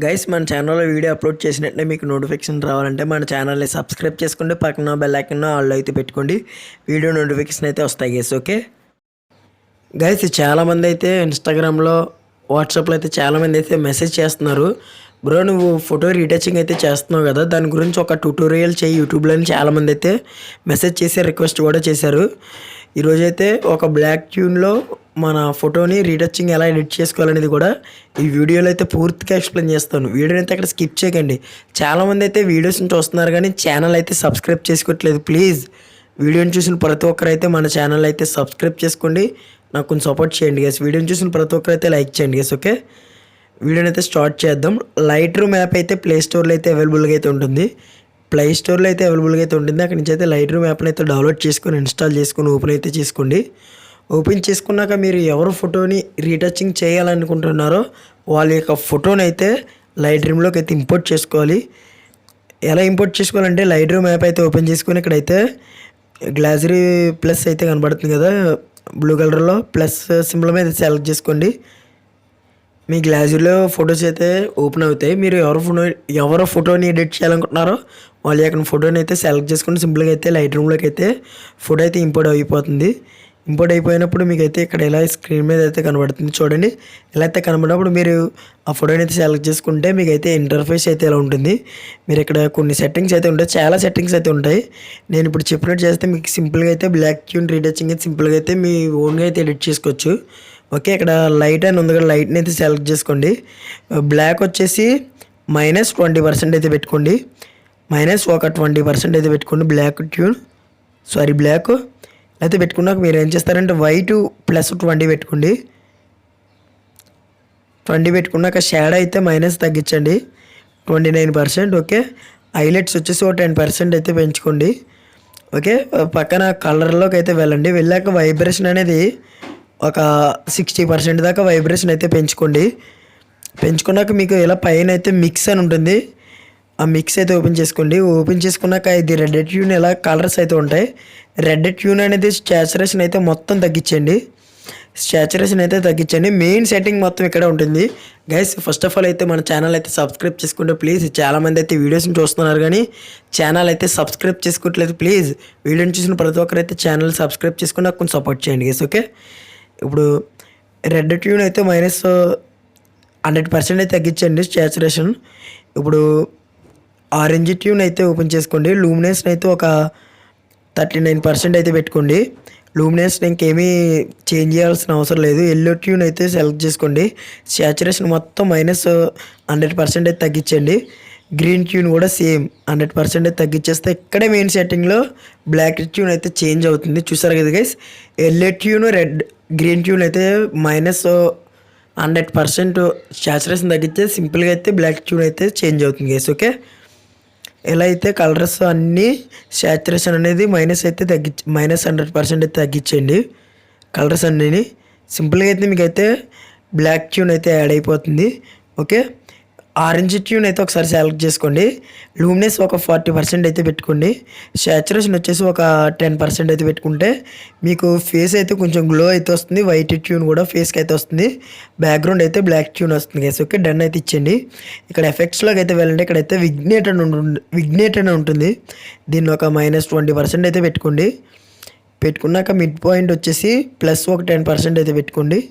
Guys మన ఛానల్లో video upload చేసినట్టే మీకు నోటిఫికేషన్ రావాలంటే మన ఛానల్ని సబ్స్క్రైబ్ చేసుకుంటే పక్కన బెల్ ఐకాన్ ఆల్ అయితే పెట్టుకోండి. వీడియో నోటిఫికేషన్ అయితే వస్తాయి గైస్. ఓకే గైస్, చాలామంది అయితే ఇన్స్టాగ్రామ్లో వాట్సాప్లో అయితే చాలామంది అయితే మెసేజ్ చేస్తున్నారు, బ్రో నువ్వు ఫోటో రీటచింగ్ అయితే చేస్తున్నావు కదా, దాని గురించి ఒక ట్యూటోరియల్ చేయి యూట్యూబ్లో అని చాలామంది అయితే మెసేజ్ చేసి రిక్వెస్ట్ కూడా చేశారు. ఈరోజైతే ఒక బ్లాక్ ట్యూన్లో మన ఫోటోని రీటచింగ్ ఎలా ఎడిట్ చేసుకోవాలనేది కూడా ఈ వీడియోలో అయితే పూర్తిగా ఎక్స్ప్లెయిన్ చేస్తాను. వీడియోని అయితే అక్కడ స్కిప్ చేయకండి. చాలామంది అయితే వీడియోస్ని చూస్తున్నారు కానీ ఛానల్ అయితే సబ్స్క్రైబ్ చేసుకోవట్లేదు. ప్లీజ్ వీడియోని చూసిన ప్రతి ఒక్కరైతే మన ఛానల్ అయితే సబ్స్క్రైబ్ చేసుకోండి, నాకు కొంచెం సపోర్ట్ చేయండి గైస్. వీడియోని చూసిన ప్రతి ఒక్కరైతే లైక్ చేయండి గైస్. ఓకే వీడియోని అయితే స్టార్ట్ చేద్దాం. లైట్ రూమ్ యాప్ అయితే ప్లే స్టోర్లో అయితే అవైలబుల్గా అయితే ఉంటుంది. ప్లే స్టోర్లో అయితే అవైలబుల్గా అయితే ఉంటుంది. అక్కడి నుంచి అయితే లైట్ రూమ్ యాప్ని అయితే డౌన్లోడ్ చేసుకొని ఇన్స్టాల్ చేసుకొని ఓపెన్ అయితే చేసుకోండి. ఓపెన్ చేసుకున్నాక మీరు ఎవరు ఫోటోని రీటచింగ్ చేయాలనుకుంటున్నారో వాళ్ళ యొక్క ఫోటోని అయితే లైట్ రూమ్లోకి అయితే ఇంపోర్ట్ చేసుకోవాలి. ఎలా ఇంపోర్ట్ చేసుకోవాలంటే లైట్ రూమ్ యాప్ అయితే ఓపెన్ చేసుకొని ఇక్కడైతే గ్లాజరీ ప్లస్ అయితే కనబడుతుంది కదా బ్లూ కలర్లో, ప్లస్ సింబల్ మీద సెలెక్ట్ చేసుకోండి. మీ గ్లాజరీలో ఫొటోస్ అయితే ఓపెన్ అవుతాయి. మీరు ఎవరో ఫోటోని ఎడిట్ చేయాలనుకుంటున్నారో వాళ్ళ యొక్క ఫోటోని అయితే సెలెక్ట్ చేసుకుని సింపుల్గా అయితే లైట్ రూమ్లోకి అయితే ఫోటో అయితే ఇంపోర్ట్ అయిపోతుంది. ఇంపోర్ట్ అయిపోయినప్పుడు మీకు అయితే ఇక్కడ ఇలా స్క్రీన్ మీద అయితే కనబడుతుంది చూడండి. ఇలా అయితే కనబడినప్పుడు మీరు ఆ ఫోటోని అయితే సెలెక్ట్ చేసుకుంటే మీకు అయితే ఇంటర్ఫేస్ అయితే ఇలా ఉంటుంది. మీరు ఇక్కడ కొన్ని సెట్టింగ్స్ అయితే ఉంటాయి, చాలా సెట్టింగ్స్ అయితే ఉంటాయి. నేను ఇప్పుడు చెప్పినట్టు చేస్తే మీకు సింపుల్గా అయితే బ్లాక్ ట్యూన్ రీటచింగ్ అయితే సింపుల్గా అయితే మీ ఓన్గా అయితే ఎడిట్ చేసుకోవచ్చు. ఓకే ఇక్కడ లైట్ అని ఉంది కదా, లైట్ని అయితే సెలెక్ట్ చేసుకోండి. బ్లాక్ వచ్చేసి -20% అయితే పెట్టుకోండి. -20% అయితే పెట్టుకోండి బ్లాక్ అయితే పెట్టుకున్నాక మీరు ఏం చేస్తారంటే వైట్ +20 పెట్టుకోండి. 20 పెట్టుకున్నాక షాడో అయితే మైనస్ తగ్గించండి 29%. ఓకే హైలైట్స్ వచ్చేసి 10% అయితే పెంచుకోండి. ఓకే పక్కన కలర్లోకి అయితే వెళ్ళండి. వెళ్ళాక వైబ్రేషన్ అనేది ఒక 60% దాకా వైబ్రేషన్ అయితే పెంచుకోండి. పెంచుకున్నాక మీకు ఇలా పైన అయితే మిక్స్ అని ఉంటుంది, ఆ మిక్స్ అయితే ఓపెన్ చేసుకోండి. ఓపెన్ చేసుకున్నాక ఇది రెడ్ ట్యూన్ ఇలా కలర్స్ అయితే ఉంటాయి. రెడ్ ట్యూన్ అనేది స్టాచురేషన్ అయితే మొత్తం తగ్గించండి. మెయిన్ సెట్టింగ్ మొత్తం ఇక్కడ ఉంటుంది గైస్. ఫస్ట్ ఆఫ్ ఆల్ అయితే మన ఛానల్ అయితే సబ్స్క్రైబ్ చేసుకుంటే ప్లీజ్. చాలామంది అయితే వీడియోస్ని చూస్తున్నారు కానీ ఛానల్ అయితే సబ్స్క్రైబ్ చేసుకోవట్లేదు. ప్లీజ్ వీడియోని చూసిన ప్రతి ఒక్కరైతే ఛానల్ సబ్స్క్రైబ్ చేసుకుని నాకు కొంచెం సపోర్ట్ చేయండి గైస్. ఓకే ఇప్పుడు రెడ్ ట్యూన్ అయితే -100% అయితే తగ్గించండి స్టాచురేషన్. ఇప్పుడు ఆరెంజ్ ట్యూన్ అయితే ఓపెన్ చేసుకోండి. లూమినెస్ని అయితే ఒక 39% అయితే పెట్టుకోండి. లూమినెస్ని ఇంకేమీ చేంజ్ చేయాల్సిన అవసరం లేదు. ఎల్లో ట్యూన్ అయితే సెలెక్ట్ చేసుకోండి. సాచురేషన్ మొత్తం -100% అయితే తగ్గించండి. గ్రీన్ ట్యూన్ కూడా సేమ్ 100% అయితే తగ్గించేస్తే ఇక్కడే మెయిన్ సెట్టింగ్లో బ్లాక్ ట్యూన్ అయితే చేంజ్ అవుతుంది. చూసారు కదా guys, yellow tune green tune అయితే -100% సాచురేషన్ తగ్గిస్తే సింపుల్గా అయితే బ్లాక్ ట్యూన్ అయితే చేంజ్ అవుతుంది గైస్. ఓకే ఎలా అయితే కలర్స్ అన్నీ సాచురేషన్ అనేది -100% అయితే తగ్గించండి. కలర్స్ అన్నీ సింపుల్గా అయితే మీకైతే బ్లాక్ ట్యూన్ అయితే యాడ్ అయిపోతుంది. ఓకే ఆరెంజ్ ట్యూన్ అయితే ఒకసారి సెలెక్ట్ చేసుకోండి. లూమినెస్ ఒక 40% అయితే పెట్టుకోండి. సాచురేషన్ వచ్చేసి ఒక 10% అయితే పెట్టుకుంటే మీకు ఫేస్ అయితే కొంచెం గ్లో అయితే వస్తుంది. వైట్ ట్యూన్ కూడా ఫేస్కి అయితే వస్తుంది. బ్యాక్గ్రౌండ్ అయితే బ్లాక్ ట్యూన్ వస్తుంది గైస్. ఓకే డన్ అయితే ఇచ్చేయండి. ఇక్కడ ఎఫెక్ట్స్లోకి అయితే వెళ్ళండి. ఇక్కడైతే విగ్నేట్ అని ఉంటుంది. దీన్ని ఒక -20% అయితే పెట్టుకోండి. పెట్టుకున్నాక మిడ్ పాయింట్ వచ్చేసి ఒక 10% అయితే పెట్టుకోండి.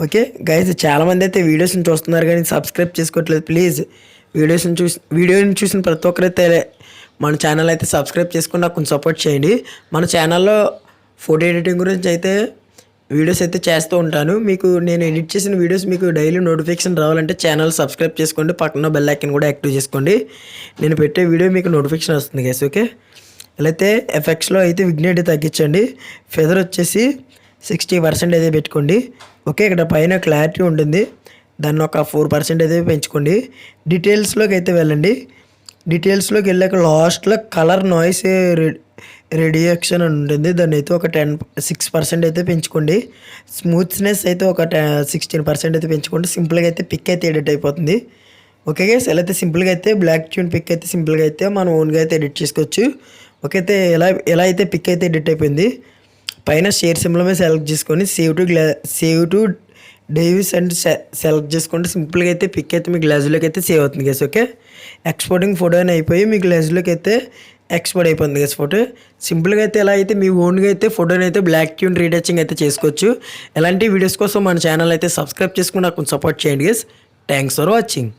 ఓకే గైస్, చాలామంది అయితే వీడియోస్ని చూస్తున్నారు కానీ సబ్స్క్రైబ్ చేసుకోవట్లేదు. ప్లీజ్ వీడియోని చూసిన ప్రతి ఒక్కరైతే మన ఛానల్ అయితే సబ్స్క్రైబ్ చేసుకుని నాకు కొంచెం సపోర్ట్ చేయండి. మన ఛానల్లో ఫోటో ఎడిటింగ్ గురించి అయితే వీడియోస్ అయితే చేస్తూ ఉంటాను. మీకు నేను ఎడిట్ చేసిన వీడియోస్ మీకు డైలీ నోటిఫికేషన్ రావాలంటే ఛానల్ సబ్స్క్రైబ్ చేసుకోండి. పక్కన బెల్ ఐకాన్ కూడా యాక్టివ్ చేసుకోండి. నేను పెట్టే వీడియో మీకు నోటిఫికేషన్ వస్తుంది గైస్. ఓకే ఇలా అయితే ఎఫెక్ట్స్లో అయితే విగ్నేట్ తగ్గించండి. ఫెదర్ వచ్చేసి 60% అయితే పెట్టుకోండి. ఓకే ఇక్కడ పైన క్లారిటీ ఉంటుంది, దాన్ని ఒక 4% అయితే పెంచుకోండి. డీటెయిల్స్లోకి అయితే వెళ్ళండి. డీటెయిల్స్లోకి వెళ్ళాక లాస్ట్లో కలర్ నాయిస్ రిడక్షన్ అని ఉంటుంది, దాన్ని అయితే ఒక 6% అయితే పెంచుకోండి. స్మూత్నెస్ అయితే ఒక 16% అయితే పెంచుకోండి. సింపుల్గా అయితే పిక్ అయితే ఎడిట్ అయిపోతుంది. ఓకే గైస్ ఎలా అయితే సింపుల్గా అయితే బ్లాక్ ట్యూన్ పిక్ అయితే సింపుల్గా అయితే మనం ఓన్గా అయితే ఎడిట్ చేసుకోవచ్చు. ఓకే అయితే ఎలా అయితే పిక్ అయితే ఎడిట్ అయిపోయింది. పైన షేర్ సింబల్ మీద సెలెక్ట్ చేసుకొని save to Davis and select చేసుకుంటే సింపుల్గా అయితే పిక్ అయితే మీ గ్లాసులోకి అయితే సేవ్ అవుతుంది గైస్. ఓకే, ఎక్స్పోర్టింగ్ ఫోటో అని అయిపోయి మీ గ్లాసులోకి అయితే ఎక్స్పోర్ట్ అయిపోతుంది గైస్ ఫోటో. సింపుల్గా అయితే ఎలా అయితే మీ ఓన్గా అయితే ఫోటోని అయితే బ్లాక్ ట్యూన్ రీటచింగ్ అయితే చేసుకోవచ్చు. ఎలాంటి వీడియోస్ కోసం మన ఛానల్ అయితే సబ్స్క్రైబ్ చేసుకుని నాకు సపోర్ట్ చేయండి గైస్. Thanks for watching.